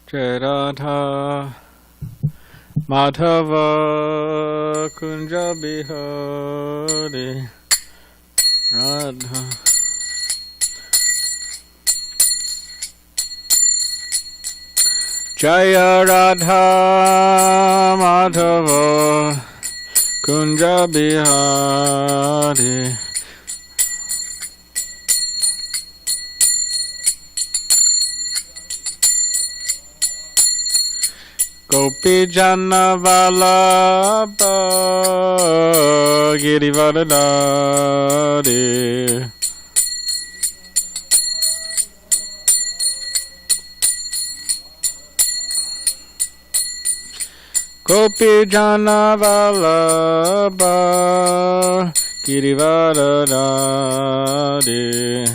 Jai Radha Madhava Kunja Bihari Radha Jaya Radha Madhava Kunja Bihari Gopi Jana Vallabha Girivardhari Gopi Jana Vallabha Girivardhari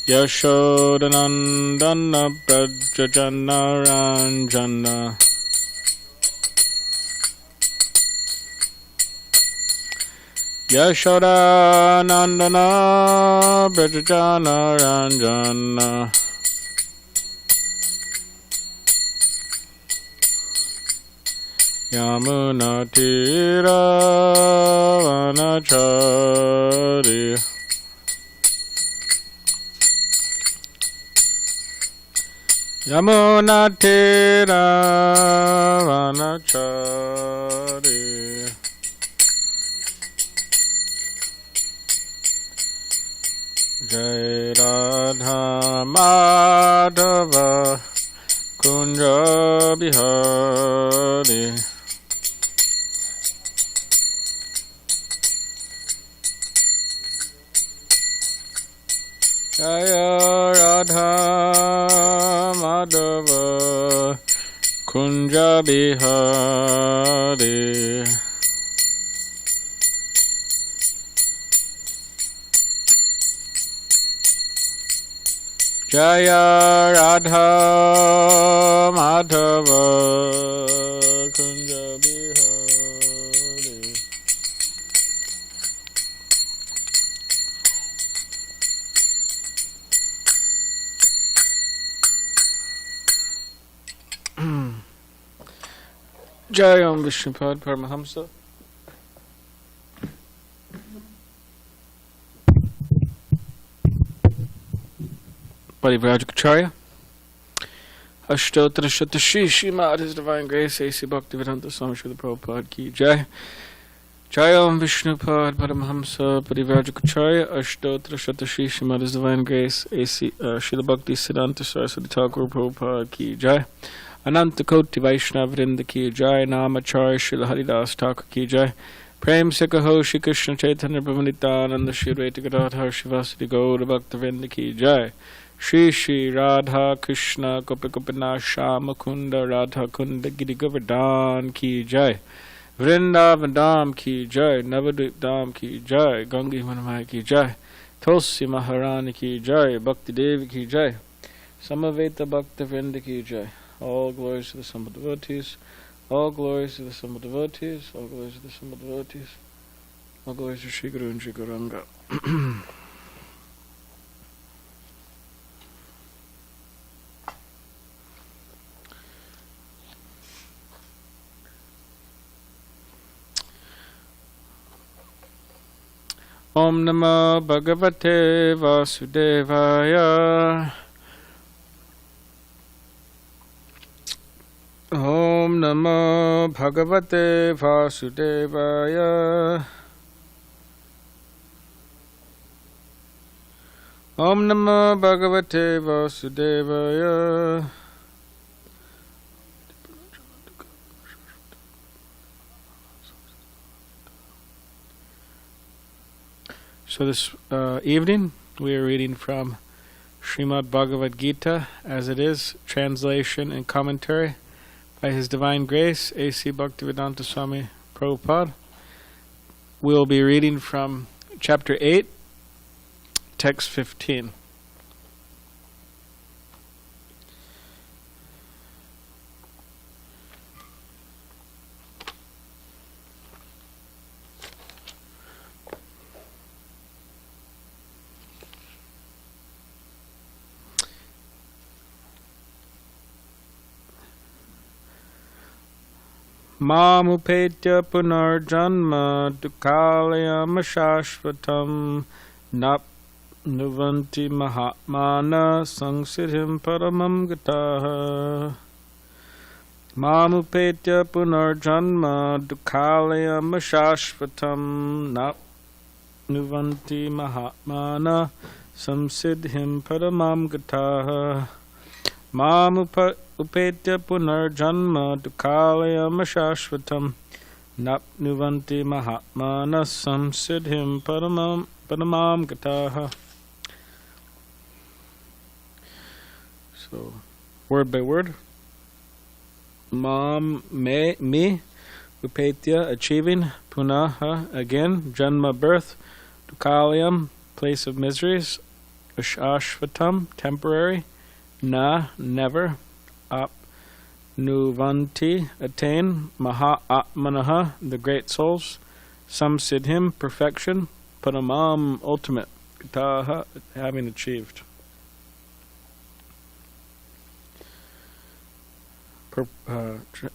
Yashodanandana Prajajana Ranjana Yashodanandana Prajajana Ranjana Yamuna Tira Vanachari Yamuna Tira Vanachari Jai Radha Madhava Kunja Bihari Jaya Radha Madhava Kunja Bihari Jaya Radha Madhava Kunja Bihari Jai Om Vishnupad Paramahamsa Parivrajakacharya Ashtotra Shatashi Shrimad His Divine Grace A.C. Bhaktivedanta Swami Srila Prabhupada Ki Jai Jai Om Vishnupad Paramahamsa Parivrajakacharya Ashtotra Shatashi Shrimad His Divine Grace A.C. Srila Bhakti Siddhanta Saraswati Thakur Prabhupada Ki Jai Ananta Koti Vaishnava Vrinda Ki Jai Namacharya Srila Haridas Thakur Ki Jai Prem Sikaho Shri Krishna Chaitanya Brahmanityananda Shri Advaita Gadadhar Shivasati Gaura Bhakta Vrinda Ki Jai Shri Shri Radha Krishna Gopi Gopinath Shama Kunda Radha Kunda Giri Govardhan Ki Jai Vrindavan Dham Ki Jai Navadvip Dham Ki Jai Gangi Manamaya Ki Jai Tulsi Maharani Ki Jai Bhakti Devi Ki Jai Samaveta Bhakta Vrinda Ki Jai All glories to the Sambhava devotees. All glories to the Sambhava devotees. All glories to the Sambhava devotees. All glories to Shri Guru and Shri Gauranga. Om Namo Bhagavate Vasudevaya. Om Namo Bhagavate Vasudevaya. Om Namo Bhagavate Vasudevaya. So this evening we are reading from Srimad Bhagavad Gita as it is, translation and commentary by His Divine Grace, A.C. Bhaktivedanta Swami Prabhupada. We will be reading from chapter 8, text 15. Mamupetya punarjanma dukalayam shashvatam napnuvanti mahatmana sangsiddhim paramam gataha. Mamupetya punarjanma dukalayam shashvatam napnuvanti mahatmana samsiddhim paramam gataha. Upetya punarjanma dukalayam shashvatam napnuvanti mahatmana samsiddhim paramam gataha. So, word by word. Me, upetya, achieving, punaha, again, janma, birth, dukalayam, place of miseries, ashvatam, temporary, na, never, apnuvanti, attain, maha atmanaha, the great souls, samsiddhim, perfection, paramam, ultimate, gataha, having achieved.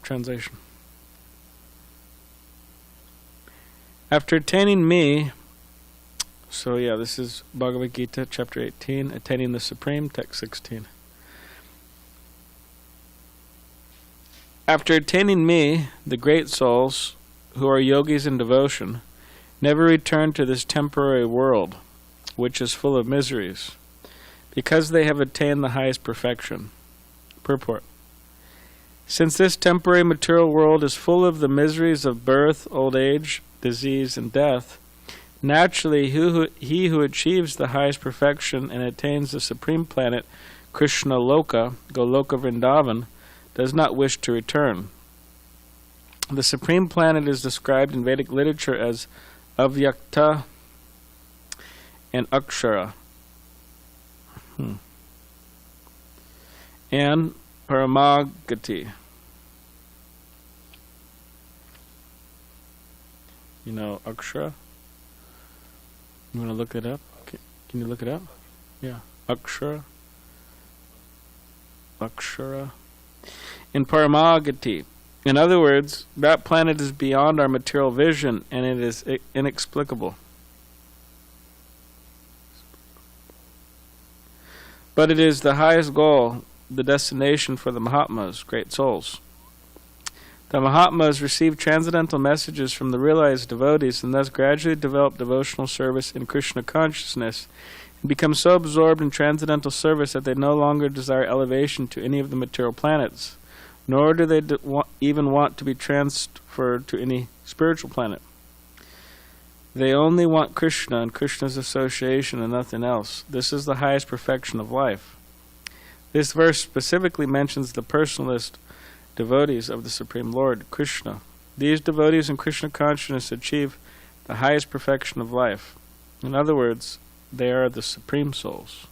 Translation. After attaining me, so yeah, this is Bhagavad Gita, chapter 18, attaining the Supreme, text 16. After attaining me, the great souls, who are yogis in devotion, never return to this temporary world, which is full of miseries, because they have attained the highest perfection. Purport. Since this temporary material world is full of the miseries of birth, old age, disease, and death, naturally he who achieves the highest perfection and attains the supreme planet, Krishna Loka, Goloka Vrindavan, does not wish to return. The supreme planet is described in Vedic literature as Avyakta and Akshara, and Paramagati. You know Akshara? You want to look it up? Can you look it up? Yeah. Akshara. Akshara. In Paramagati. In other words, that planet is beyond our material vision and it is inexplicable. But it is the highest goal, the destination for the Mahatmas, great souls. The Mahatmas receive transcendental messages from the realized devotees and thus gradually develop devotional service in Krishna consciousness and become so absorbed in transcendental service that they no longer desire elevation to any of the material planets, nor do they even want to be transferred to any spiritual planet. They only want Krishna and Krishna's association and nothing else. This is the highest perfection of life. This verse specifically mentions the personalist devotees of the Supreme Lord, Krishna. These devotees in Krishna consciousness achieve the highest perfection of life. In other words, they are the supreme souls.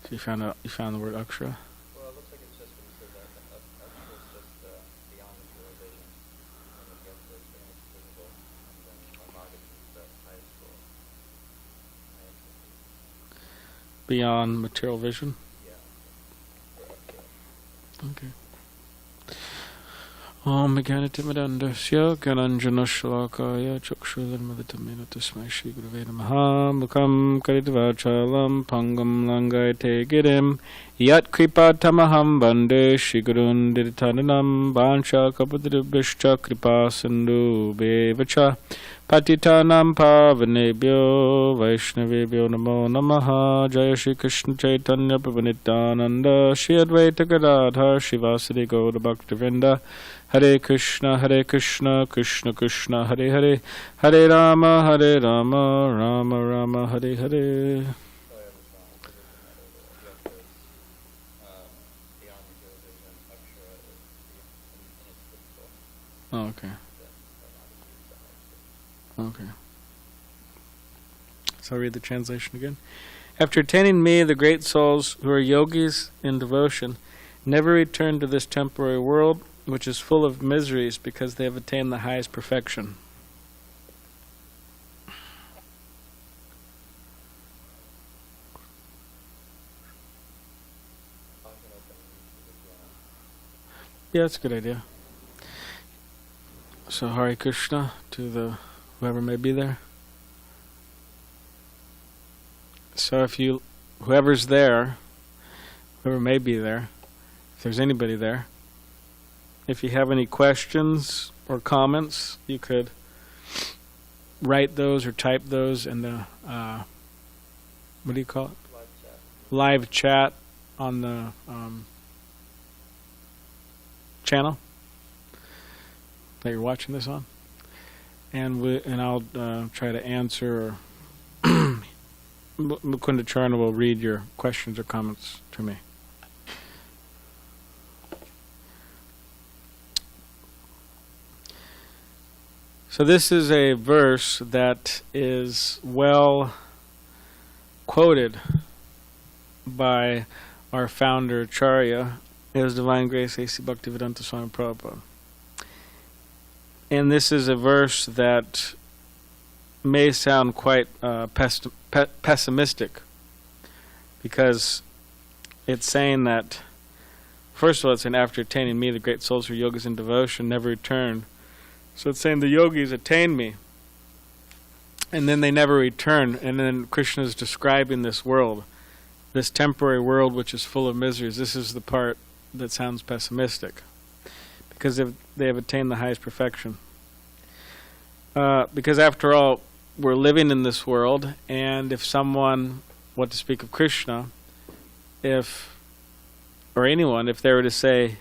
So you found the word Akshara? Well, it looks like it's just when you said that Akshara is just beyond materialization, and then you have the inexplicable, and then Paramaga is the highest goal. Beyond material vision? Okay. Om Meganitimadandasya Gananjanashalakaya Chakshulanmaditamena Tasmai Shri Gurave Namaha Mukam Karitvachalam Pangam Langayate Girim Yat Kripa Tamaham Bande Shri Gurun Diritananam Bansha Kapadribhishcha Kripa Sindhu Bevacha Patitanam Pavanebhyo Vaishnavebhyo Namo Namaha Jaya Shri Krishna Chaitanya Prabhu Shri Advaita Gadadhar Shivasadi Gaura Bhaktivinoda Hare Krishna Krishna Krishna Hare Hare Hare Rama Rama Rama Hare Hare. Oh, okay. Okay. So I'll read the translation again. After attaining me, the great souls who are yogis in devotion never return to this temporary world, which is full of miseries, because they have attained the highest perfection. Yeah, that's a good idea. So Hare Krishna to the whoever may be there. So if you, whoever's there, whoever may be there, if there's anybody there, if you have any questions or comments, you could write those or type those in the, what do you call it? Live chat. Live chat on the channel that you're watching this on, and I'll try to answer. Or Mukunda Charna will read your questions or comments to me. So this is a verse that is well quoted by our founder Acharya, His Divine Grace A.C. Bhaktivedanta Swami Prabhupada. And this is a verse that may sound quite pessimistic, because it's saying that, first of all, it's saying, after attaining me, the great souls who are yogas in devotion never return. So it's saying the yogis attained me, and then they never return. And then Krishna is describing this world, this temporary world which is full of miseries. This is the part that sounds pessimistic, because they have attained the highest perfection. Because after all, we're living in this world, and if someone, what to speak of Krishna, or anyone, if they were to say,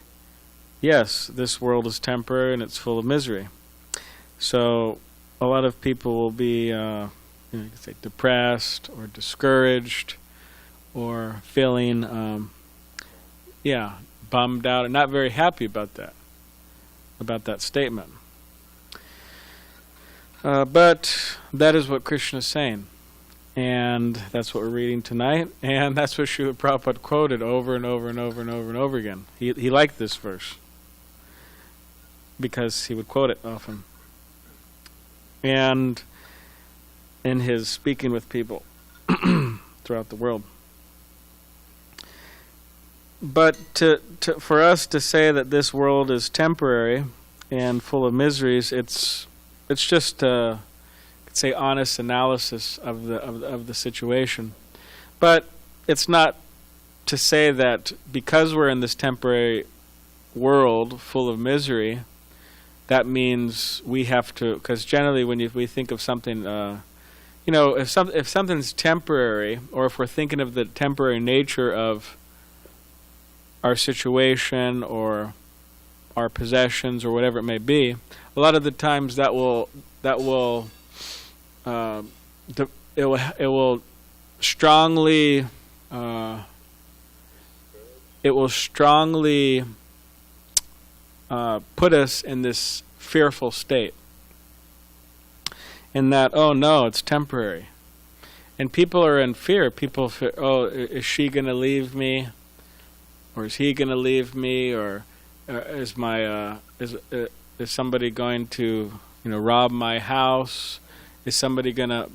yes, this world is temporary and it's full of misery. So a lot of people will be, you could say depressed or discouraged or feeling, bummed out and not very happy about that statement. But that is what Krishna is saying, and that's what we're reading tonight, and that's what Srila Prabhupada quoted over and over and over and over and over again. He liked this verse because he would quote it often, and in his speaking with people throughout the world. But for us to say that this world is temporary and full of miseries, it's just a, could say, honest analysis of the situation. But it's not to say that because we're in this temporary world full of misery, that means we have to. Because generally, when we think of something, if something's temporary, or if we're thinking of the temporary nature of our situation or our possessions or whatever it may be, a lot of the times it will strongly put us in this fearful state, in that, oh no, it's temporary, and people are in fear. People fear, oh, is she going to leave me, or is he going to leave me, or is somebody going to rob my house? Is somebody going to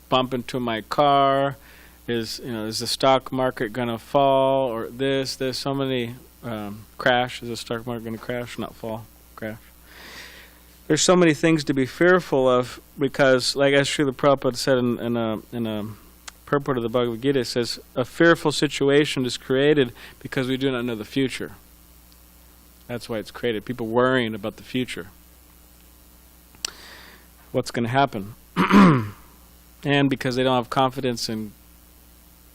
bump into my car? Is the stock market going to fall? Or there's so many crash. Is the stock market going to crash? Not fall, crash. There's so many things to be fearful of, because, like as Srila Prabhupada said in a purport of the Bhagavad Gita, it says, a fearful situation is created because we do not know the future. That's why it's created. People worrying about the future. What's going to happen? And because they don't have confidence in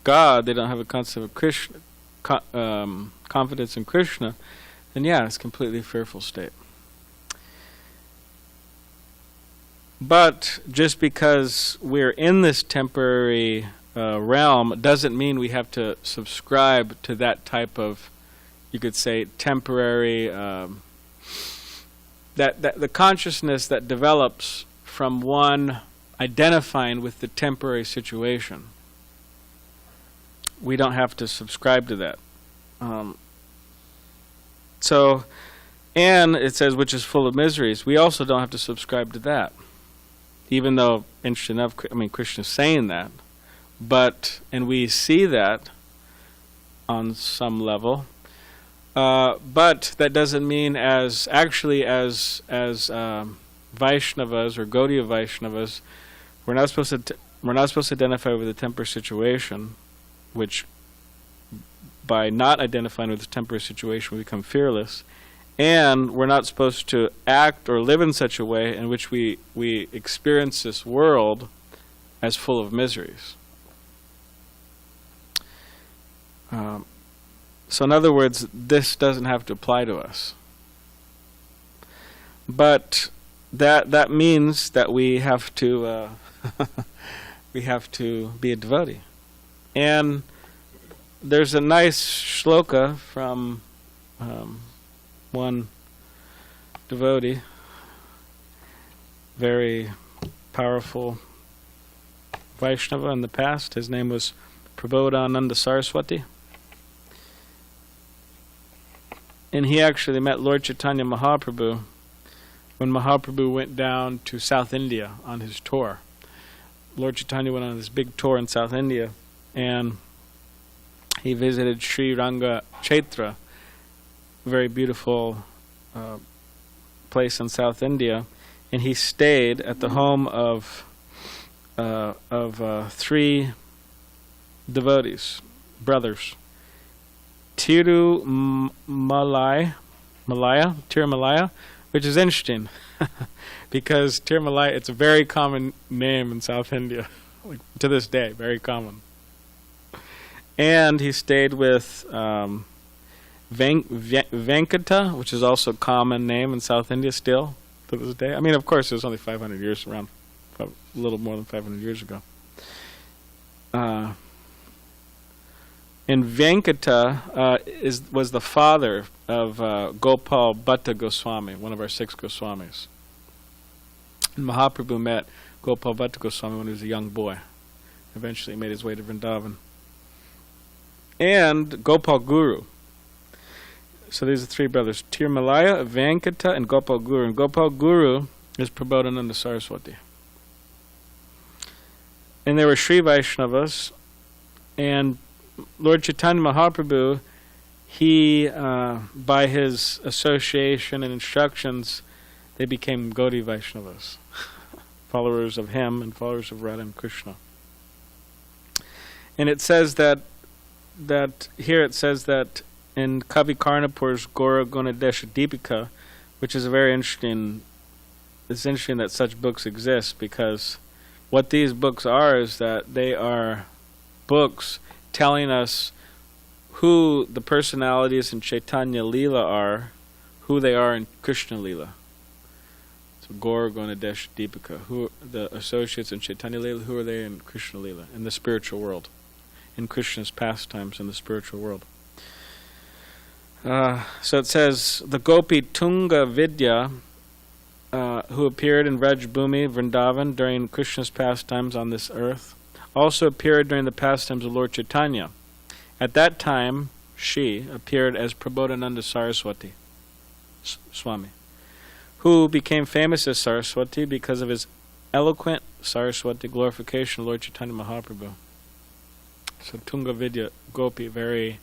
God, they don't have a concept of Krishna, confidence in Krishna, then it's a completely fearful state. But just because we're in this temporary realm doesn't mean we have to subscribe to that type of, you could say, temporary, that the consciousness that develops from one identifying with the temporary situation. We don't have to subscribe to that. And it says, which is full of miseries. We also don't have to subscribe to that. Even though, interesting enough, Krishna's saying that. And we see that on some level. But that doesn't mean as Vaishnavas or Gaudiya Vaishnavas, we're not supposed to identify with the temporary situation, which by not identifying with the temporary situation we become fearless, and we're not supposed to act or live in such a way in which we experience this world as full of miseries. So in other words, this doesn't have to apply to us. But that means that we have to we have to be a devotee. And there's a nice shloka from one devotee, very powerful Vaishnava in the past. His name was Prabodhananda Saraswati. And he actually met Lord Chaitanya Mahaprabhu when Mahaprabhu went down to South India on his tour. Lord Chaitanya went on this big tour in South India, and he visited Sri Ranga Kshetra, a very beautiful place in South India, and he stayed at the home of 3 devotees, brothers. Tirumalaya, which is interesting because Tirumalaya, it's a very common name in South India, like, to this day, very common. And he stayed with Venkata, which is also a common name in South India still to this day. I mean, of course, it was only 500 years around, a little more than 500 years ago. And Venkata was the father of Gopal Bhatta Goswami, one of our 6 Goswamis. And Mahaprabhu met Gopal Bhatta Goswami when he was a young boy. Eventually he made his way to Vrindavan. And Gopal Guru. So these are 3 brothers, Tirumalaya, Venkata, and Gopal Guru. And Gopal Guru is Prabodhananda Saraswati. And they were Sri Vaishnavas, and Lord Chaitanya Mahaprabhu, he, by his association and instructions, they became Gaudiya Vaishnavas, followers of him and followers of Radha and Krishna. And it says that here it says that in Kavi Karnapur's Gora Gunadesha Deepika, which is a very interesting, it's interesting that such books exist, because what these books are is that they are books telling us who the personalities in Chaitanya Leela are, who they are in Krishna Leela. So Gaura Gunadesh Deepika, who are the associates in Chaitanya Leela, who are they in Krishna Leela, in the spiritual world, in Krishna's pastimes in the spiritual world. So it says, the Gopi Tunga Vidya, who appeared in Vrajbhumi, Vrindavan, during Krishna's pastimes on this earth, also appeared during the pastimes of Lord Chaitanya. At that time, she appeared as Prabodhananda Saraswati Swami, who became famous as Saraswati because of his eloquent Saraswati glorification of Lord Chaitanya Mahaprabhu. So Tunga Vidya, Gopi, very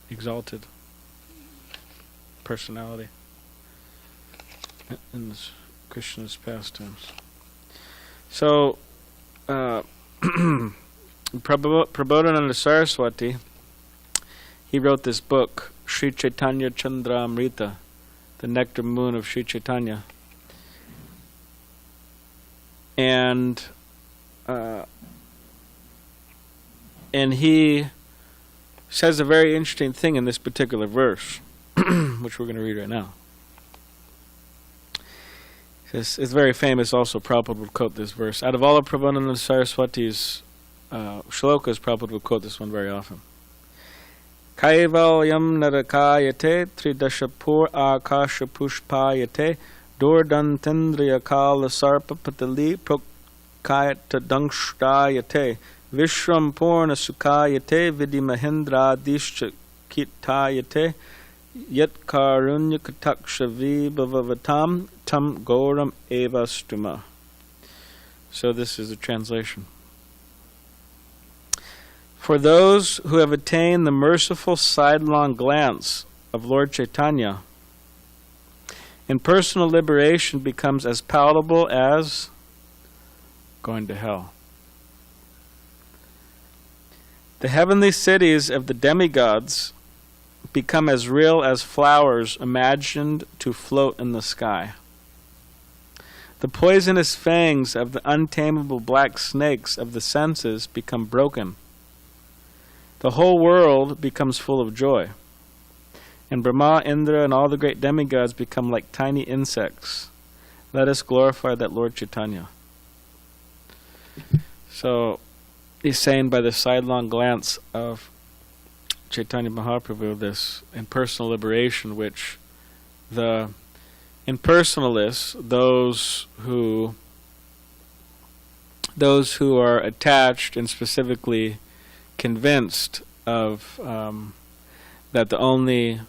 exalted personality in Krishna's pastimes. So, Prabodhananda Saraswati, he wrote this book, Sri Chaitanya Chandramrita, the nectar moon of Sri Chaitanya. And he says a very interesting thing in this particular verse, which we're going to read right now. It's very famous also. Prabhupada would quote this verse. Out of all of Prabodhananda Saraswati's shlokas, Prabhupada would quote this one very often. Kaivalyam narakayate tridashapur akasha pushpayate dordantendriya kala sarpa patali prokayata dangshtayate vishram purna sukayate vidimahendra dishcha kitayate yat karunya katakshavi bhavavatam tam goram evastuma. So this is the translation. For those who have attained the merciful sidelong glance of Lord Chaitanya, impersonal liberation becomes as palatable as going to hell. The heavenly cities of the demigods become as real as flowers imagined to float in the sky. The poisonous fangs of the untamable black snakes of the senses become broken. The whole world becomes full of joy. And Brahma, Indra, and all the great demigods become like tiny insects. Let us glorify that Lord Chaitanya. So, he's saying by the sidelong glance of Chaitanya Mahaprabhu, this impersonal liberation, which the impersonalists, those who are attached and specifically convinced of that the only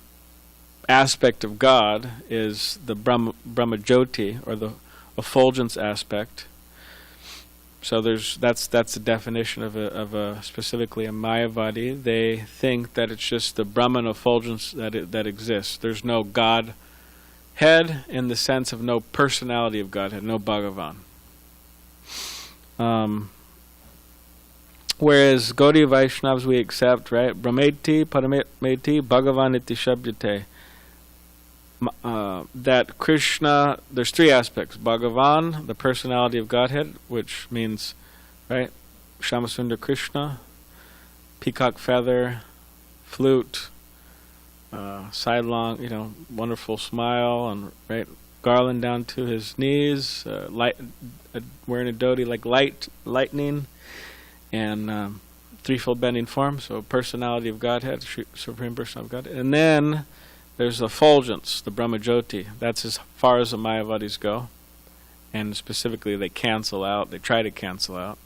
aspect of God is the Brahmajyoti, or the effulgence aspect. So that's the definition of a specifically a Mayavadi. They think that it's just the Brahman effulgence that exists. There's no God head in the sense of no personality of Godhead, no Bhagavan. Whereas Gaudiya Vaishnavas we accept, right? Brahmeti, Parameti, Bhagavan iti shabdyate. That Krishna, there's three aspects. Bhagavan, the personality of Godhead, which means, right, Shamasundar Krishna, peacock feather, flute, sidelong, wonderful smile, and right, garland down to his knees, wearing a dhoti like lightning, and threefold bending form. So personality of Godhead, supreme personality of Godhead, and then there's the effulgence, the Brahmajyoti. That's as far as the Mayavadis go. And specifically they try to cancel out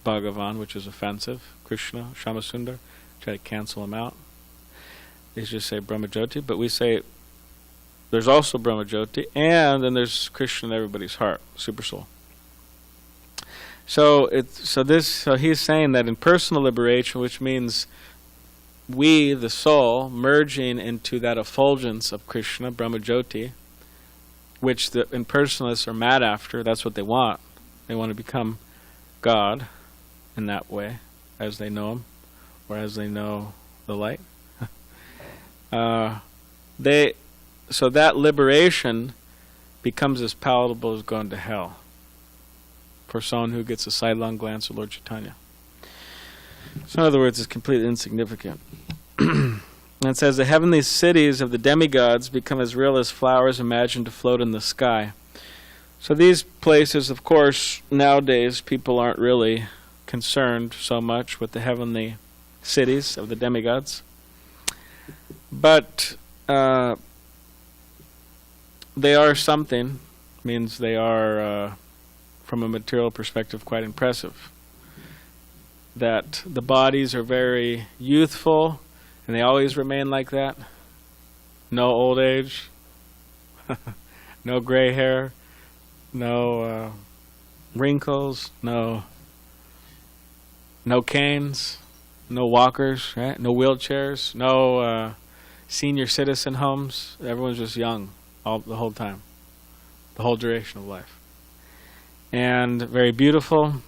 Bhagavan, which is offensive. Krishna, Shamasundar, try to cancel him out. They just say Brahmajyoti, but we say there's also Brahmajyoti, and then there's Krishna in everybody's heart, Super Soul. So he's saying that in personal liberation, which means we, the soul, merging into that effulgence of Krishna, Brahmajyoti, which the impersonalists are mad after. That's what they want. They want to become God in that way, as they know Him, or as they know the light. So that liberation becomes as palatable as going to hell for someone who gets a sidelong glance at Lord Chaitanya. So in other words, it's completely insignificant. And it says, the heavenly cities of the demigods become as real as flowers imagined to float in the sky. So these places, of course, nowadays people aren't really concerned so much with the heavenly cities of the demigods. But they are something, means they are, from a material perspective, quite impressive. That the bodies are very youthful, and they always remain like that. No old age, no gray hair, no wrinkles, no canes, no walkers, right? No wheelchairs, no senior citizen homes. Everyone's just young the whole time, the whole duration of life. And very beautiful.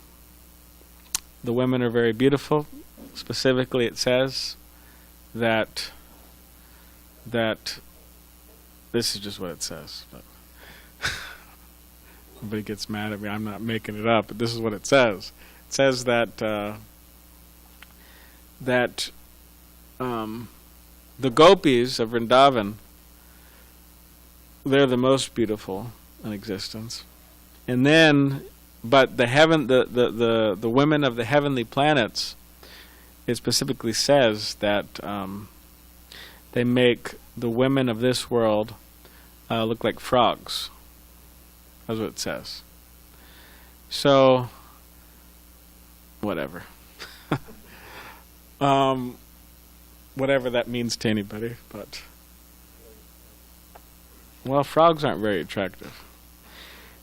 The women are very beautiful. Specifically, it says that this is just what it says. But everybody gets mad at me. I'm not making it up, but this is what it says. It says that the gopis of Vrindavan, they're the most beautiful in existence. And then, but the women of the heavenly planets, it specifically says that they make the women of this world look like frogs. That's what it says. So, whatever. Whatever that means to anybody, but well, frogs aren't very attractive.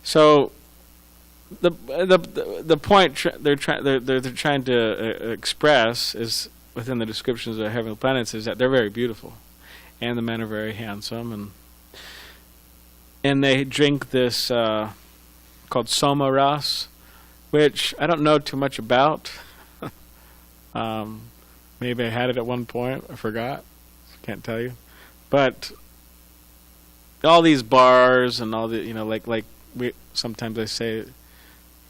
So the point they're trying to express is within the descriptions of the heavenly planets is that they're very beautiful, and the men are very handsome, and they drink this called Soma Ras, which I don't know too much about. Maybe I had it at one point. I forgot. Can't tell you. But all these bars and all the, like we sometimes I say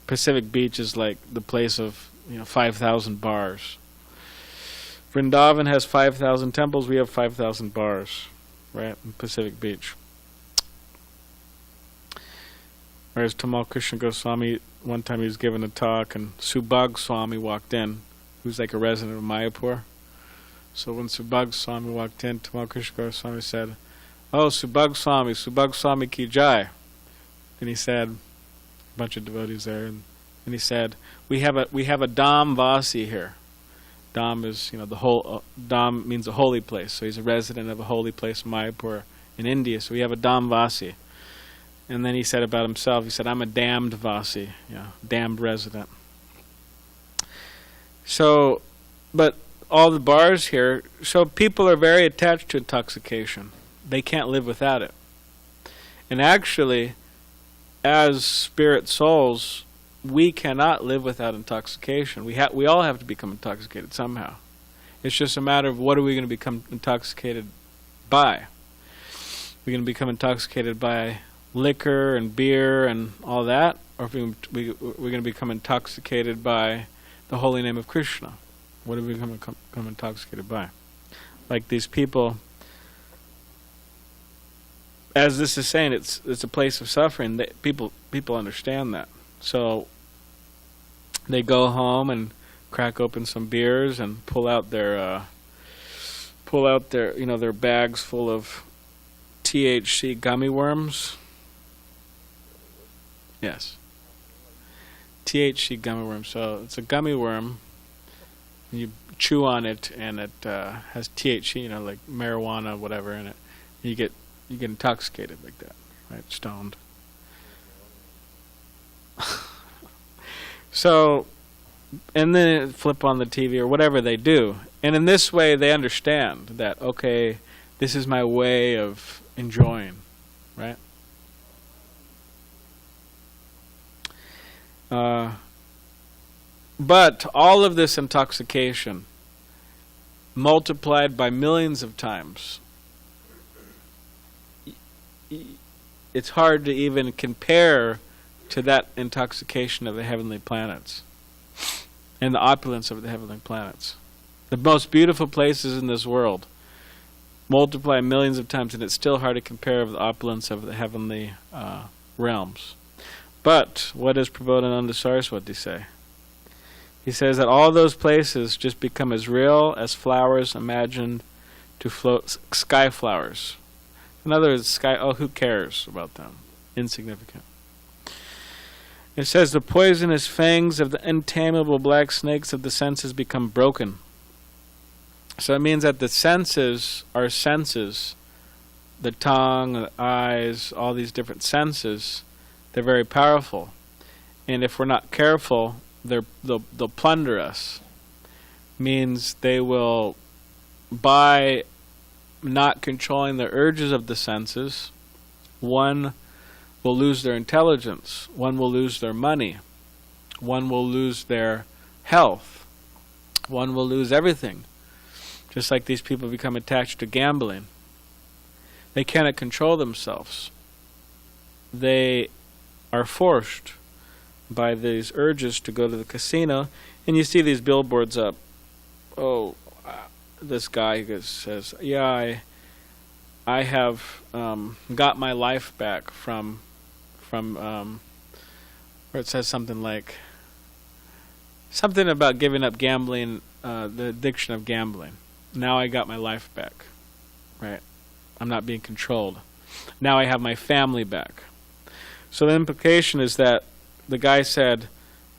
Pacific Beach is like the place of 5,000 bars. Vrindavan has 5,000 temples. We have 5,000 bars, right, in Pacific Beach. Whereas Tamal Krishna Goswami, one time he was giving a talk, and Subhag Swami walked in, who's like a resident of Mayapur. So when Subhag Swami walked in, Tamal Krishna Goswami said, "Oh, Subhag Swami ki jai." And he said, a bunch of devotees there, and he said, "We have a Dham Vasi here." Dham is, the whole Dham means a holy place. So he's a resident of a holy place, Mayapur in India. So we have a Dham Vasi. And then he said about himself, he said, "I'm a damned Vasi, damned resident." So, but all the bars here, so people are very attached to intoxication. They can't live without it. And actually, as spirit souls, we cannot live without intoxication. We all have to become intoxicated somehow. It's just a matter of what are we going to become intoxicated by. We're going to become intoxicated by liquor and beer and all that, or if we're going to become intoxicated by the holy name of Krishna. What are we going to become intoxicated by? Like these people, as this is saying, it's a place of suffering. People understand that. So they go home and crack open some beers and pull out their their bags full of THC gummy worms. Yes. THC gummy worm. So it's a gummy worm. You chew on it, and it has THC, like marijuana, whatever, in it. You get intoxicated like that, right? Stoned. So, and then flip on the TV or whatever they do, and in this way they understand that, okay, this is my way of enjoying, right? But all of this intoxication multiplied by millions of times, it's hard to even compare to that intoxication of the heavenly planets and the opulence of the heavenly planets. The most beautiful places in this world multiply millions of times, and it's still hard to compare with the opulence of the heavenly realms. But what does Prabodhananda Saraswati say? He says that all those places just become as real as flowers imagined to float, sky flowers. In other words, who cares about them? Insignificant. It says the poisonous fangs of the untamable black snakes of the senses become broken. So it means that the senses, our senses, the tongue, the eyes, all these different senses, they're very powerful. And if we're not careful, they'll plunder us. Means they will, by not controlling the urges of the senses, one will lose their intelligence, one will lose their money, one will lose their health, one will lose everything. Just like these people become attached to gambling. They cannot control themselves. They are forced by these urges to go to the casino, and you see these billboards up. Oh, this guy says, "Yeah, I have got my life back from where it says something like something about giving up gambling, the addiction of gambling. Now I got my life back, right? I'm not being controlled. Now I have my family back." So the implication is that the guy said,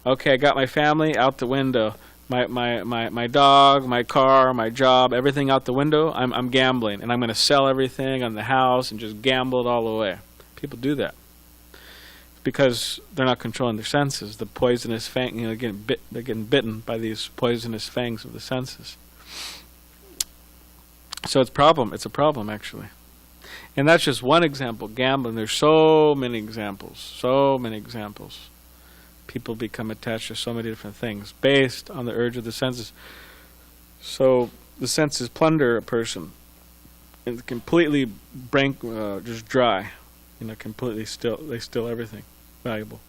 "Okay, I got my family out the window. My dog, my car, my job, everything out the window. I'm gambling, and I'm going to sell everything on the house and just gamble it all away." People do that because they're not controlling their senses. The poisonous fang, they're getting bitten by these poisonous fangs of the senses. So it's a problem actually. And that's just one example, gambling. There's so many examples. People become attached to so many different things based on the urge of the senses. So the senses plunder a person and completely just dry, completely still. They steal everything valuable.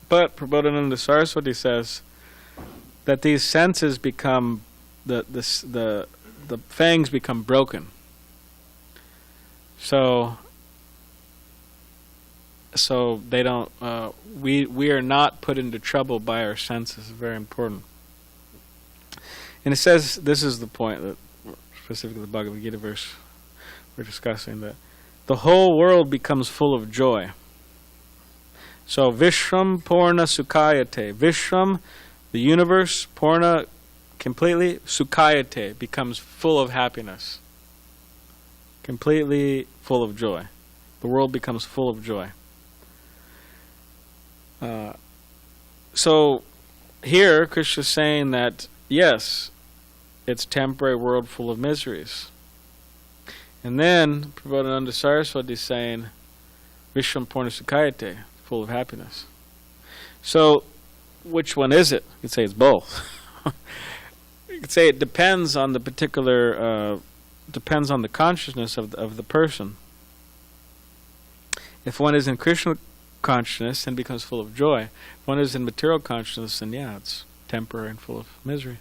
But Prabodhananda Saraswati says that these senses become the fangs become broken. So they don't. We are not put into trouble by our senses. Very important. And it says, this is the point that specifically the Bhagavad Gita verse we're discussing, that the whole world becomes full of joy. So Vishram Purna Sukhayate. Vishram, the universe, Purna, completely, Sukhayate, becomes full of happiness. Completely full of joy. The world becomes full of joy. So here Krishna is saying that yes, it's a temporary world full of miseries. And then Prabodhananda Saraswati is saying Vishram Purna Sukhayate, full of happiness. So which one is it? You could say it's both. You could say it depends on the particular depends on the consciousness of the person. If one is in Krishna consciousness, then becomes full of joy. If one is in material consciousness, then it's temporary and full of misery.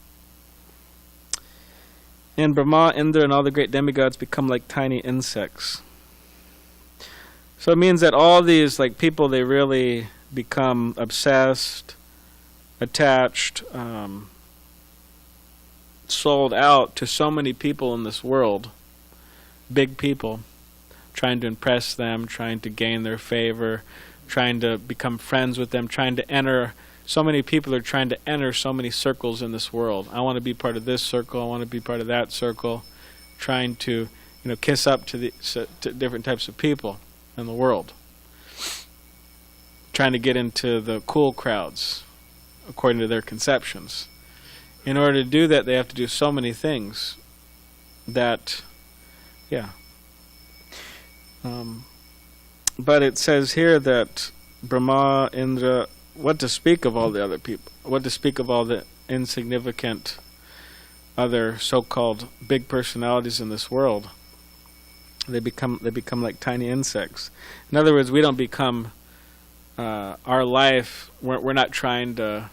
And Brahma, Indra, and all the great demigods become like tiny insects. So it means that all these people, they really become obsessed, attached, sold out to so many people in this world, big people, trying to impress them, trying to gain their favor, trying to become friends with them, trying to enter. So many people are trying to enter so many circles in this world. I want to be part of this circle, I want to be part of that circle, trying to kiss up to different types of people in the world, trying to get into the cool crowds according to their conceptions. In order to do that, they have to do so many things that, but it says here that Brahma, Indra, what to speak of all the other people, what to speak of all the insignificant other so-called big personalities in this world. They become like tiny insects. In other words, we don't become our life. We're not trying to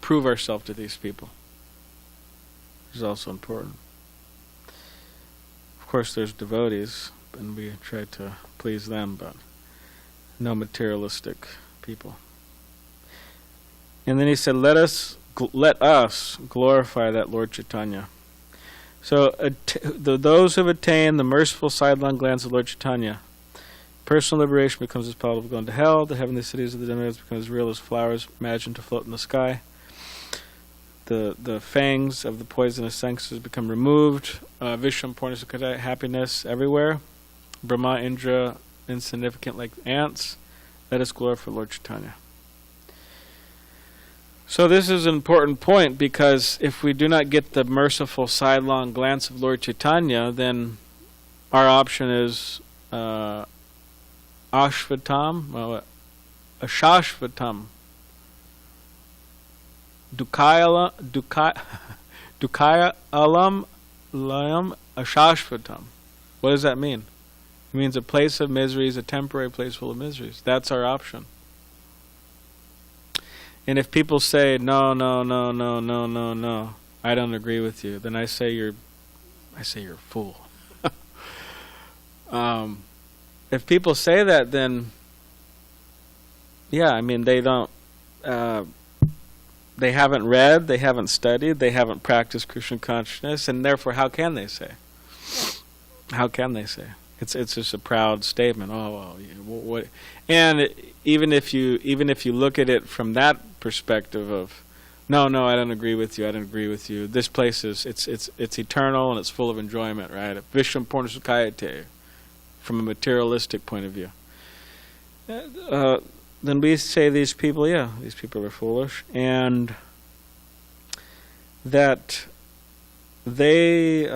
prove ourselves to these people. Which is also important. Of course, there's devotees, and we try to please them, but no materialistic people. And then he said, let us glorify that Lord Chaitanya. So those who have attained the merciful sidelong glance of Lord Chaitanya, personal liberation becomes as palatable going to hell. The heavenly cities of the demigods become as real as flowers imagined to float in the sky. The fangs of the poisonous senses become removed. Vishram Purna Sukhayate, happiness everywhere. Brahma, Indra, insignificant like ants. Let us glorify Lord Chaitanya. So this is an important point, because if we do not get the merciful sidelong glance of Lord Chaitanya, then our option is ashvatam, ashashvatam, dukkhayalam layam ashashvatam. What does that mean? It means a place of miseries, a temporary place full of miseries. That's our option. And if people say, no, I don't agree with you, then I say you're a fool. If people say that, then they don't, they haven't read, they haven't studied, they haven't practiced Krishna consciousness, and therefore how can they say? How can they say? It's just a proud statement. What? And even if you look at it from that perspective of, no, I don't agree with you. I don't agree with you. This place is it's eternal and it's full of enjoyment, right? Vishram Purna Sukhayate, from a materialistic point of view. Then we say these people are foolish, and that they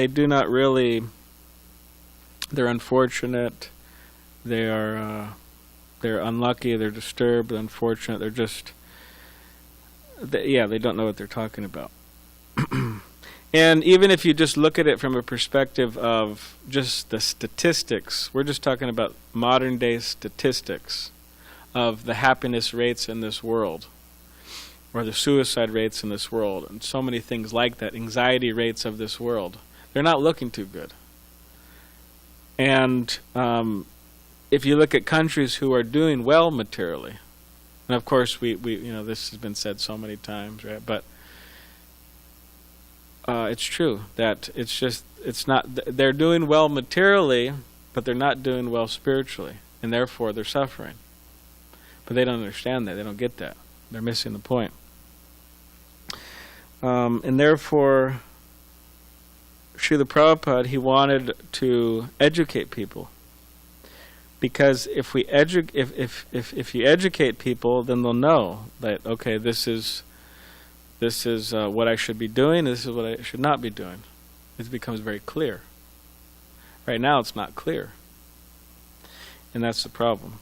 do not really. They're unfortunate. They're unlucky. They're disturbed. They're unfortunate. They're just. They don't know what they're talking about. And even if you just look at it from a perspective of just the statistics, we're just talking about modern day statistics of the happiness rates in this world, or the suicide rates in this world, and so many things like that, anxiety rates of this world. They're not looking too good. And if you look at countries who are doing well materially, and of course we this has been said so many times, right? But it's true that they're doing well materially, but they're not doing well spiritually, and therefore they're suffering. But they don't understand that. They don't get that. They're missing the point. And therefore, Srila Prabhupada, he wanted to educate people. Because if you educate people, then they'll know that, okay, this is what I should be doing, this is what I should not be doing. It becomes very clear. Right now it's not clear. And that's the problem.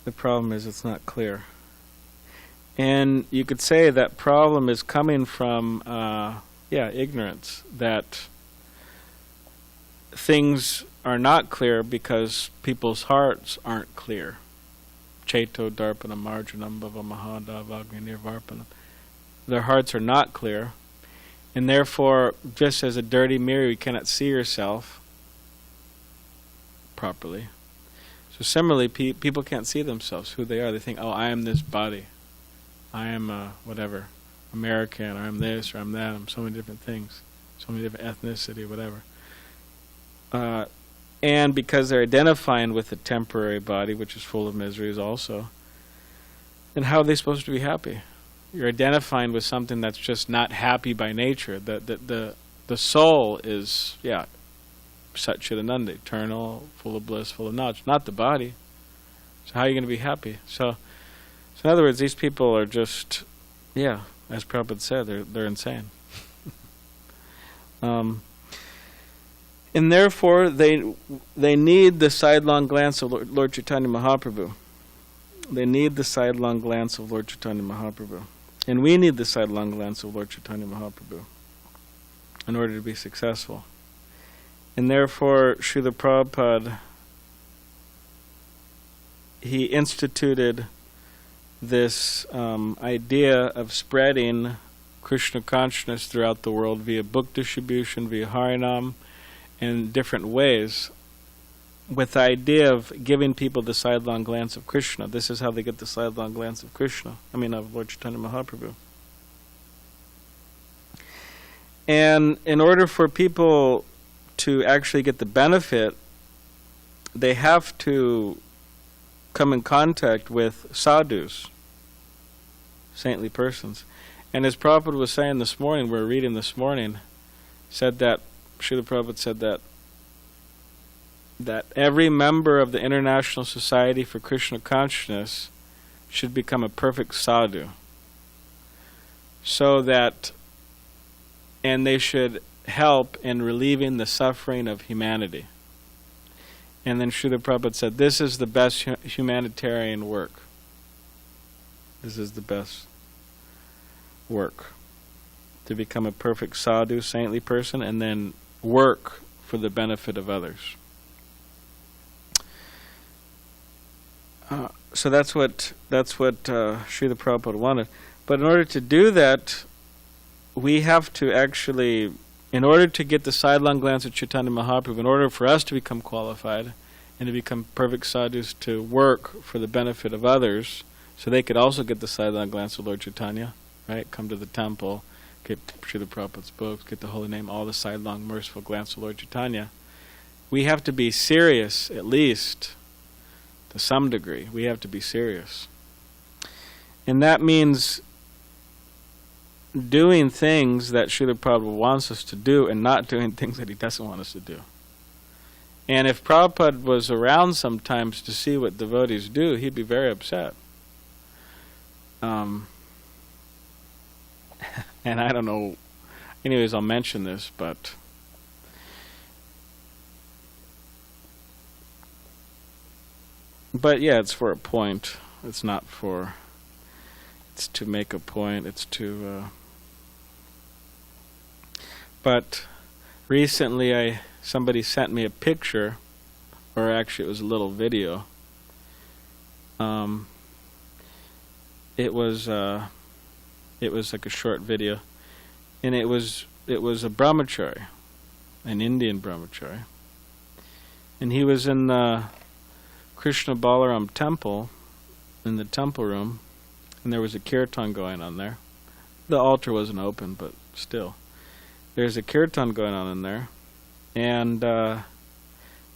The problem is it's not clear. And you could say that problem is coming from ignorance, that things are not clear because people's hearts aren't clear. Cheto darpana marjanam bhava mahadavagni nirvarpanam. Their hearts are not clear, and therefore, just as a dirty mirror, you cannot see yourself properly. So similarly, people can't see themselves, who they are. They think, oh, I am this body. I am whatever, American, or I'm this, or I'm that. I'm so many different things, so many different ethnicity, whatever. And because they're identifying with a temporary body, which is full of miseries also, then how are they supposed to be happy? You're identifying with something that's just not happy by nature. The soul is, Satchidananda, eternal, full of bliss, full of knowledge, not the body. So how are you going to be happy? So in other words, these people are just, as Prabhupada said, they're insane. And therefore, they need the sidelong glance of Lord Chaitanya Mahaprabhu. They need the sidelong glance of Lord Chaitanya Mahaprabhu. And we need the sidelong glance of Lord Chaitanya Mahaprabhu in order to be successful. And therefore, Srila Prabhupada, he instituted this idea of spreading Krishna consciousness throughout the world via book distribution, via Harinam, in different ways, with the idea of giving people the sidelong glance of Krishna. This is how they get the sidelong glance of Krishna, of Lord Chaitanya Mahaprabhu. And in order for people to actually get the benefit, they have to come in contact with sadhus, saintly persons. And as Prabhupada was saying this morning, we were reading this morning, said that Srila Prabhupada said that every member of the International Society for Krishna Consciousness should become a perfect sadhu. And they should help in relieving the suffering of humanity. And then Srila Prabhupada said, this is the best humanitarian work. This is the best work. To become a perfect sadhu, saintly person, and then work for the benefit of others. So that's what Srila Prabhupada wanted. But in order to do that, we have to actually, in order to get the sidelong glance of Chaitanya Mahaprabhu, in order for us to become qualified and to become perfect sadhus, to work for the benefit of others, so they could also get the sidelong glance of Lord Chaitanya, right? Come to the temple, get Srila Prabhupada's books, get the holy name, all the sidelong merciful glance of Lord Chaitanya. We have to be serious, at least, to some degree. We have to be serious. And that means doing things that Srila Prabhupada wants us to do and not doing things that he doesn't want us to do. And if Prabhupada was around sometimes to see what devotees do, he'd be very upset. And I don't know, anyways, I'll mention this, but yeah, it's for a point. It's not for, it's to make a point, it's to, but recently somebody sent me a picture, or actually it was a little video. It was like a short video, and it was a brahmachari, an Indian brahmachari, and he was in the Krishna Balarama temple, in the temple room, and there was a kirtan going on there. The altar wasn't open, but still, there's a kirtan going on in there, and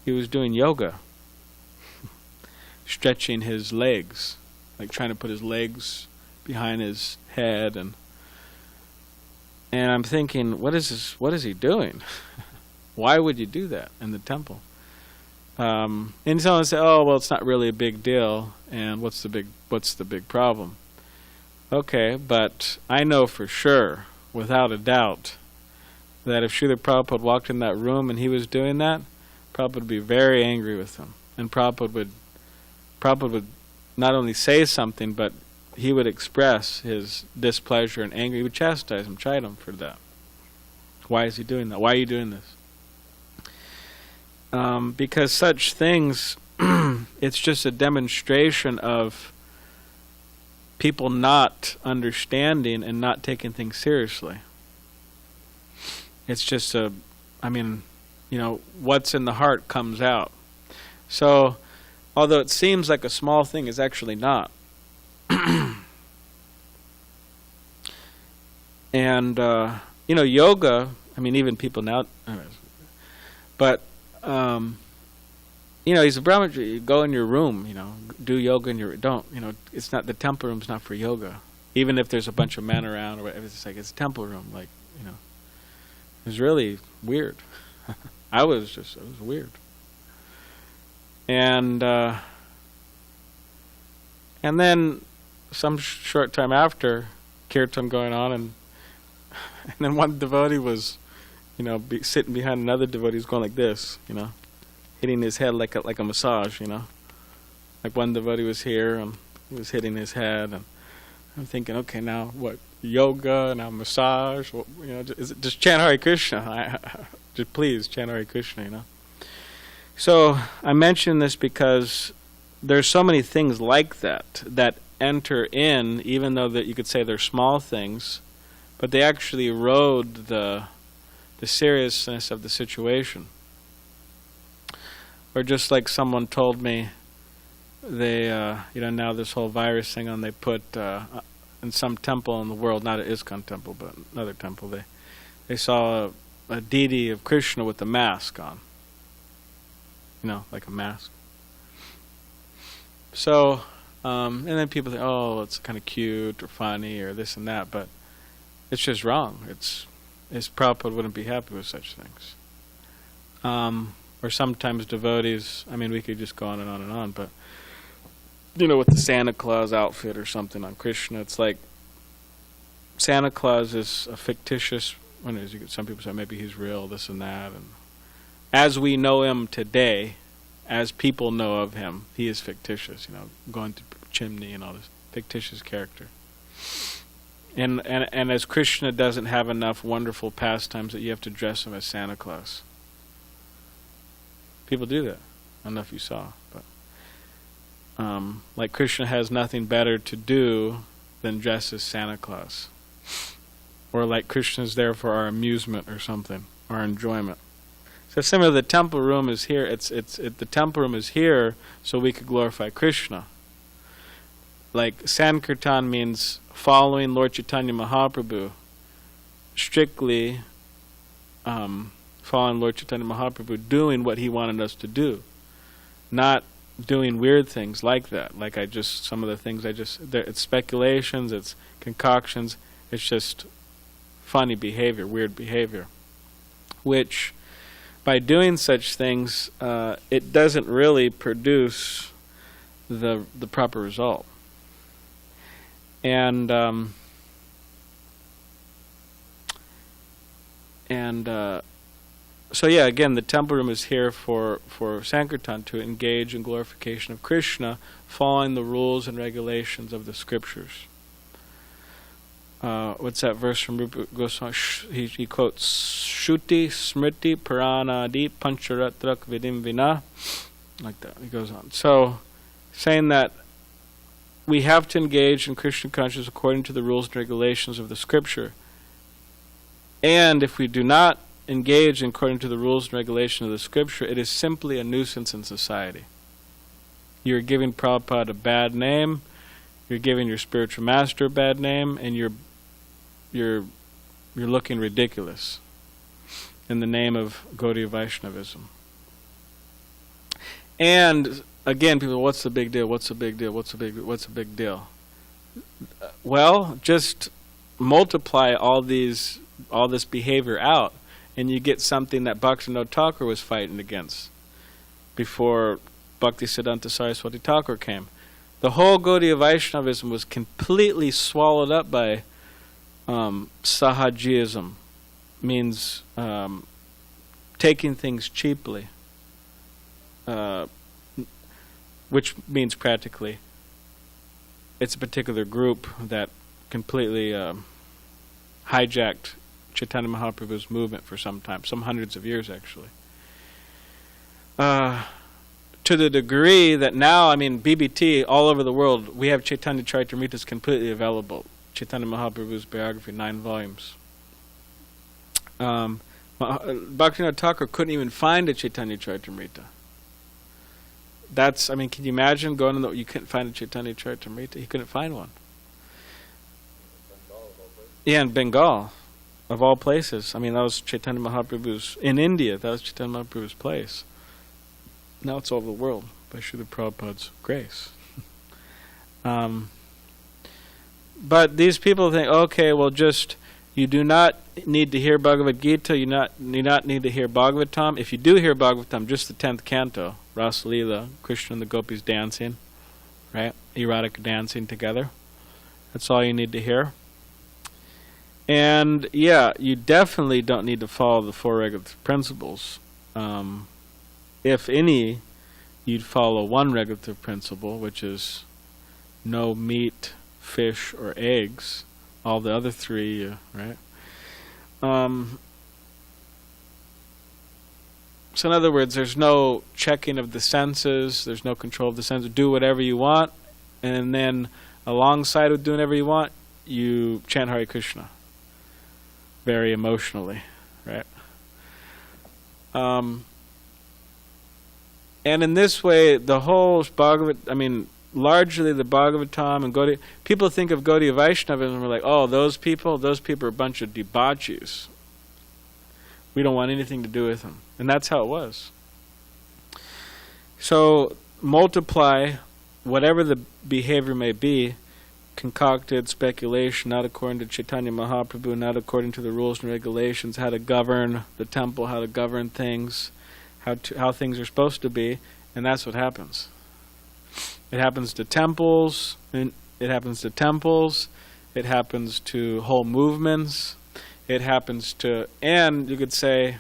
he was doing yoga, stretching his legs, like trying to put his legs behind his head, and I'm thinking, what is this? What is he doing? Why would you do that in the temple? And someone say, "Oh, well, it's not really a big deal." And what's the big problem? Okay, but I know for sure, without a doubt, that if Srila Prabhupada walked in that room and he was doing that, Prabhupada would be very angry with him, and Prabhupada would not only say something, but he would express his displeasure and anger. He would chastise him, chide him for that. Why is he doing that? Why are you doing this? Because such things, it's just a demonstration of people not understanding and not taking things seriously. It's just what's in the heart comes out. So, although it seems like a small thing, it's actually not. And, yoga, even people now, but, he's a brahmachari, you go in your room, do yoga in your, it's not, the temple room's not for yoga. Even if there's a bunch of men around or whatever, it's like, it's a temple room, it was really weird. it was weird. And then some short time after, kirtan going on, and then one devotee was, sitting behind another devotee who's going like this, hitting his head like a massage, like one devotee was here and he was hitting his head, and I'm thinking, okay, now what? Yoga, now massage, just chant Hare Krishna. Just please chant Hare Krishna, So I mention this because there's so many things like that enter in, even though that you could say they're small things, but they actually erode the seriousness of the situation. Or just like someone told me, they now this whole virus thing on, they put in some temple in the world, not an ISKCON temple, but another temple, they saw a deity of Krishna with a mask on. Like a mask. So, and then people say, oh, it's kind of cute or funny or this and that, but it's just wrong. Prabhupada wouldn't be happy with such things. Or sometimes devotees, we could just go on and on and on, but, with the Santa Claus outfit or something on Krishna, it's like Santa Claus is a fictitious, some people say maybe he's real, this and that, and as we know him today, as people know of him, he is fictitious, going to chimney and all this, fictitious character. And as Krishna doesn't have enough wonderful pastimes that you have to dress him as Santa Claus. People do that. I don't know if you saw, but like Krishna has nothing better to do than dress as Santa Claus. Or like Krishna's there for our amusement or something, our enjoyment. So similar, the temple room is here. The temple room is here so we could glorify Krishna. Like Sankirtan means following Lord Chaitanya Mahaprabhu, strictly following Lord Chaitanya Mahaprabhu, doing what he wanted us to do, not doing weird things like that. Like some of the things it's speculations, it's concoctions, it's just funny behavior, weird behavior, which by doing such things, it doesn't really produce the proper result. And so yeah, again, the temple room is here for Sankirtan to engage in glorification of Krishna, following the rules and regulations of the scriptures. What's that verse from Rupa Goswami? He quotes Shruti, Smriti, Puranadi, Pancharatrak Vidim Vina. Like that. He goes on. So, saying that we have to engage in Krishna consciousness according to the rules and regulations of the scripture. And if we do not engage in according to the rules and regulations of the scripture, it is simply a nuisance in society. You're giving Prabhupada a bad name, you're giving your spiritual master a bad name, and you're looking ridiculous in the name of Gaudiya Vaishnavism. And again, people, what's the big deal? What's the big deal? What's the big deal? Well, just multiply all this behavior out, and you get something that Bhaktivinoda Thakur was fighting against before Bhaktisiddhanta Saraswati Thakur came. The whole Gaudiya Vaishnavism was completely swallowed up by Sahajism, means taking things cheaply, which means practically it's a particular group that completely hijacked Chaitanya Mahaprabhu's movement for some time, some hundreds of years actually. To the degree that now, I mean, BBT, all over the world, we have Chaitanya Charitamrita completely available. Chaitanya Mahaprabhu's biography, 9 volumes. Bhaktivinoda Thakur couldn't even find a Chaitanya Charitamrita. That's, I mean, can you imagine going you couldn't find a Chaitanya Charitamrita? He couldn't find one. Yeah, in Bengal, of all places. I mean, that was Chaitanya Mahaprabhu's, in India, that was Chaitanya Mahaprabhu's place. Now it's all over the world by Srila Prabhupada's grace. But these people think, okay, well, just, you do not need to hear Bhagavad Gita, you do not need to hear Bhagavatam. If you do hear Bhagavatam, just the 10th canto, Rasa Leela, Krishna and the gopis dancing, right? Erotic dancing together. That's all you need to hear. And yeah, you definitely don't need to follow the 4 regulative principles. If any, you'd follow one regulative principle, which is no meat, fish, or eggs. All the other 3, right? So in other words, there's no checking of the senses, there's no control of the senses. Do whatever you want, and then alongside with doing whatever you want, you chant Hare Krishna. Very emotionally, right? And in this way, the whole Bhagavad, I mean, largely the Bhagavatam and Gaudiya, people think of Gaudiya Vaishnavism and we're like, oh, those people are a bunch of debauchees. We don't want anything to do with them. And that's how it was. So, multiply whatever the behavior may be, concocted speculation, not according to Chaitanya Mahaprabhu, not according to the rules and regulations, how to govern the temple, how to govern things, how things are supposed to be, and that's what happens. It happens to temples, it happens to whole movements, it happens to, and you could say,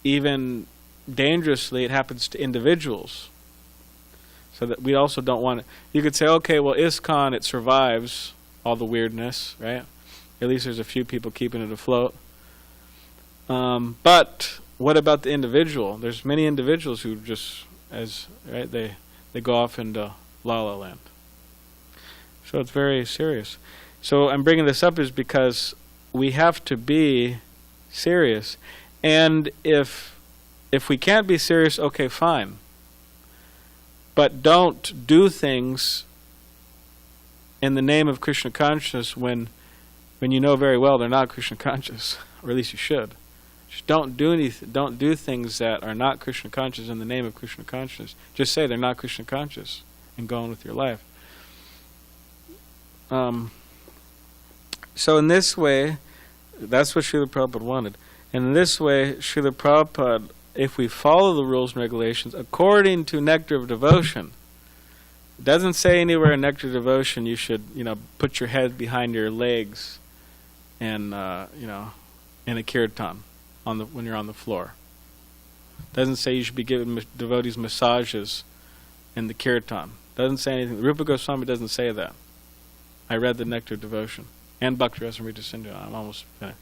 even dangerously, it happens to individuals. So that we also don't want it. You could say, okay, well, ISKCON, it survives all the weirdness, right? At least there's a few people keeping it afloat. But what about the individual? There's many individuals who just, right, they go off into La La Land. So it's very serious. So I'm bringing this up is because we have to be serious. And if we can't be serious, okay, fine. But don't do things in the name of Krishna consciousness when you know very well they're not Krishna conscious, or at least you should. Just don't do things that are not Krishna conscious in the name of Krishna consciousness. Just say they're not Krishna conscious and go on with your life. So in this way, that's what Srila Prabhupada wanted. And in this way, Srila Prabhupada, if we follow the rules and regulations according to Nectar of Devotion, it doesn't say anywhere in Nectar of Devotion you should, put your head behind your legs and, in a kirtan when you're on the floor. It doesn't say you should be giving devotees massages in the kirtan. It doesn't say anything. Rupa Goswami doesn't say that. I read the Nectar of Devotion and Bhakti Rasamrita Sindhu. I'm almost finished.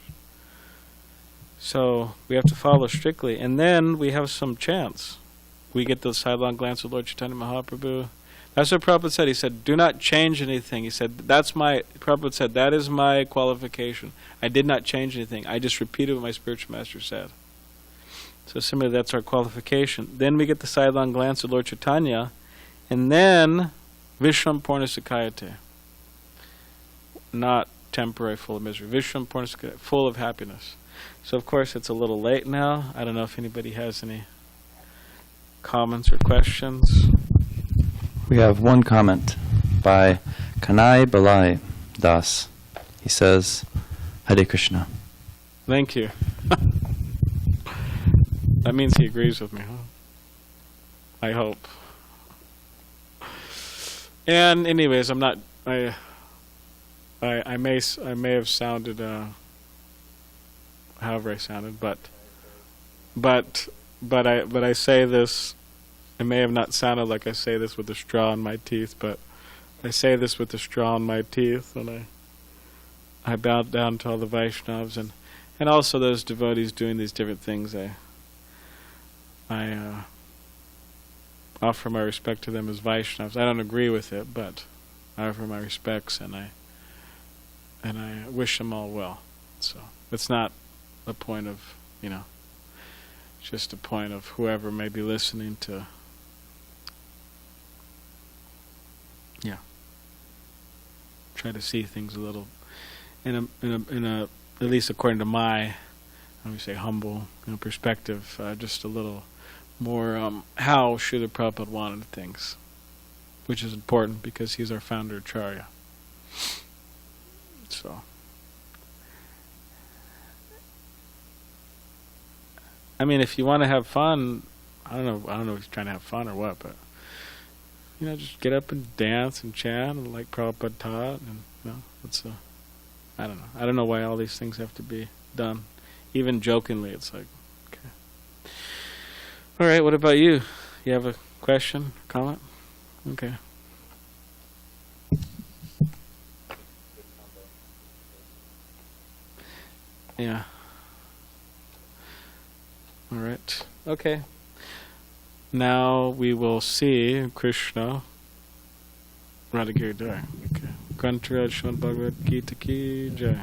So we have to follow strictly, and then we have some chance. We get the sidelong glance of Lord Chaitanya Mahaprabhu. That's what Prabhupada said. He said, do not change anything. He said, Prabhupada said, that is my qualification. I did not change anything. I just repeated what my spiritual master said. So similarly, that's our qualification. Then we get the sidelong glance of Lord Chaitanya, and then Vishram Purna Sakayate. Not temporary, full of misery. Vishram Purna Sakayate, full of happiness. So of course it's a little late now. I don't know if anybody has any comments or questions. We have one comment by Balarama Dasa. He says, Hare Krishna. Thank you. That means he agrees with me, huh? I hope. And anyways, I'm not. I may have sounded however I sounded, but I say this. It may have not sounded like I say this with a straw in my teeth, but I say this with a straw in my teeth, and I bow down to all the Vaishnavas and also those devotees doing these different things. I offer my respect to them as Vaishnavas. I don't agree with it, but I offer my respects, and I wish them all well. So it's not a point of, just a point of whoever may be listening to, try to see things a little in a at least according to my, let me say, humble perspective, just a little more how Srila Prabhupada wanted things, which is important because he's our founder Acharya. So, I mean, if you want to have fun, I don't know if he's trying to have fun or what, but just get up and dance and chant and like Prabhupada taught, and it's I don't know why all these things have to be done. Even jokingly, it's like, okay. All right, what about you? You have a question, comment? Okay. Yeah. All right. Okay. Now we will see Krishna. Radha Giri Jai. Okay. Kantra Srimad Bhagavad Gita ki Jai.